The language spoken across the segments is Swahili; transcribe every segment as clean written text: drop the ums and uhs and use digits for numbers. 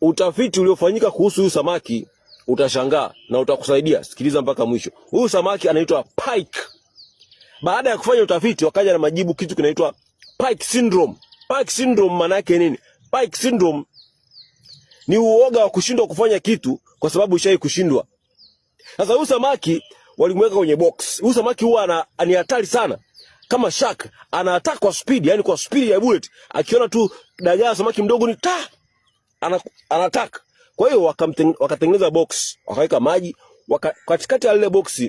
utafiti uliofanyika kuhusu huyu samaki utashangaa na utakusaidia. Sikiliza mpaka mwisho. Huyu samaki anaitwa pike. Baada ya kufanya utafiti wakaja na majibu kitu kinaitwa pike syndrome. Pike syndrome maana yake nini? Pike syndrome ni uoga wa kushindwa kufanya kitu kwa sababu ushai kushindwa. Sasa huyu samaki walimweka kwenye box. Huyu samaki huwa ni hatari sana. Kama shark, ana attack kwa speed, yani kwa speed ya bullet. Akiona tu dagaa samaki mdogo ni ana attack. Kwa hiyo wakatengeneza box, wakaweka maji, katikati ya ile box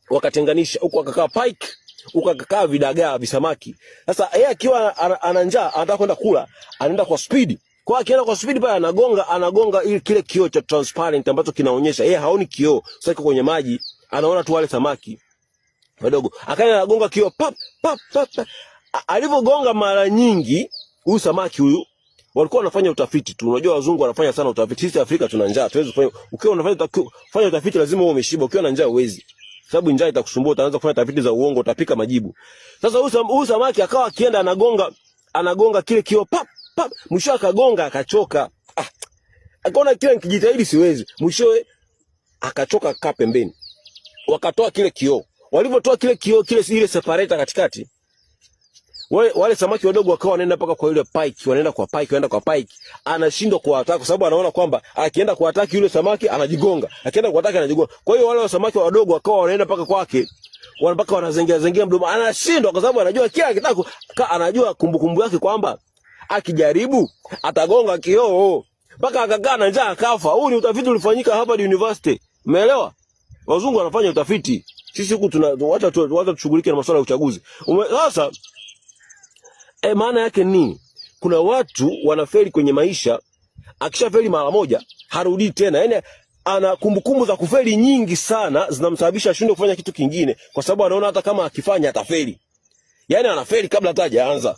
wakatenganisha, huko akakaa pike, huko akakaa vidagaa visamaki. Sasa yeye akiwa ana njaa, anataka kwenda kula, anaenda kwa speed. Kwa akienda kwa speed pale anagonga ile kile kioo cha transparent ambacho kinaonyesha. Yeye haoni kioo, sasa iko kwenye maji, anaona tu wale samaki wadogo. Akaenda anagonga kioo pap pap pap. Alipogonga mara nyingi, huyu samaki huyu walikuwa wanafanya utafiti tu. Unajua wazungu wanafanya sana utafiti. Sisi Afrika tuna njaa, tuwezi kufanya. Ukiwa unafanya utafiti lazima uwe umeshiba. Ukiwa na njaa huwezi. Sababu njaa itakusumbua, utaanza kufanya tafiti za uongo, utapika majibu. Sasa huyu samaki akawa akienda anagonga kile kioo pap pap. Mwisho akagonga akachoka. Akaona kile nikijitahidi siwezi. Mwishowe akachoka akakaa pembeni. Wakatoa kile kioo. Walivyotoa kile kioo ile separator katikati, wale samaki wadogo wakawa wanaenda mpaka kwa yule pike, wanaenda kwa pike, anashindwa kuwataka kwa sababu anaona kwamba akienda kuwataka yule samaki anajigonga, akienda kuwataka anajigonga. Kwa hiyo wale samaki wadogo wakawa wanaenda mpaka kwake, wanapaka wanazengea mdomo, anashindwa kwa sababu anajua kila kitako, anajua kumbukumbu yake kwamba akijaribu atagonga kioo, mpaka akakaa na njaa akafa. Huu ni utafiti ulifanyika Harvard University. Umeelewa? Wazungu wanafanya utafiti. Sisi huku wacha tushughulike na masuala ya uchaguzi. Sasa maana yake nini? Kuna watu wanafeli kwenye maisha, akishafeli mara moja harudi tena. Yaani ana kumbukumbu za kufeli nyingi sana, zinamsababisha ashindwe kufanya kitu kingine kwa sababu anaona hata kama akifanya atafeli. Yaani anafeli kabla hata hajaanza.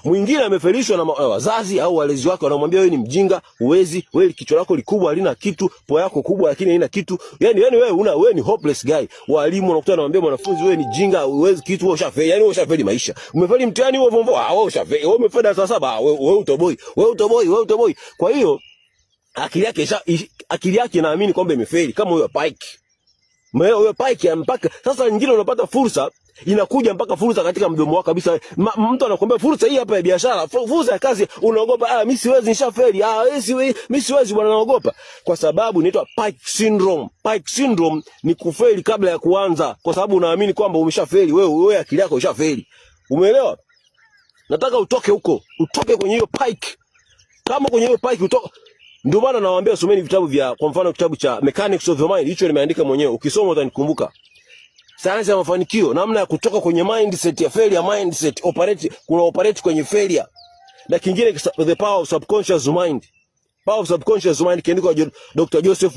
Mwingine amefelishwa na wazazi au walezi wake, wanamwambia wewe ni mjinga, huwezi, wewe kichwa lako likubwa halina kitu, pua yako kubwa lakini haina kitu. Yaani wewe ni hopeless guy. Walimu wanakutana wanamwambia mwanafunzi wewe ni jinga, huwezi kitu, wewe ushafeli. Yaani wewe ushafeli maisha. Umefeli mtihani wewe wewe ushafeli. Wewe umefeli darasa 7, wewe utoboi. Kwa hiyo akili yake inaamini kwamba imefeli kama huyo pike. Huyo pike mpaka sasa nyingine unapata fursa, inakuja mpaka fursa katika mdomo wako kabisa. Mtu anakuambia fursa hii hapa ya biashara, fursa ya kazi, unaogopa, mimi siwezi, nishafeli. Mimi siwezi bwana, naogopa. Kwa sababu inaitwa pike syndrome. Pike syndrome ni kufeli kabla ya kuanza, kwa sababu unaamini kwamba umeshafeli. Wewe akili yako ishafeli. Umeelewa? Nataka utoke huko, utoke kwenye hiyo pike. Kama kwenye hiyo pike utoke. Ndio maana nawaambia someni vitabu vya, kwa mfano kitabu cha Mechanics of the Mind, hicho nimeandika mwenyewe. Ukisoma utanikumbuka. Sayansi ya mafanikio, namna ya kutoka kwenye mindset ya failure mindset, operate kwenye failure. Na kingine the power of subconscious mind. Power of subconscious mind kiandikwa Dr. Joseph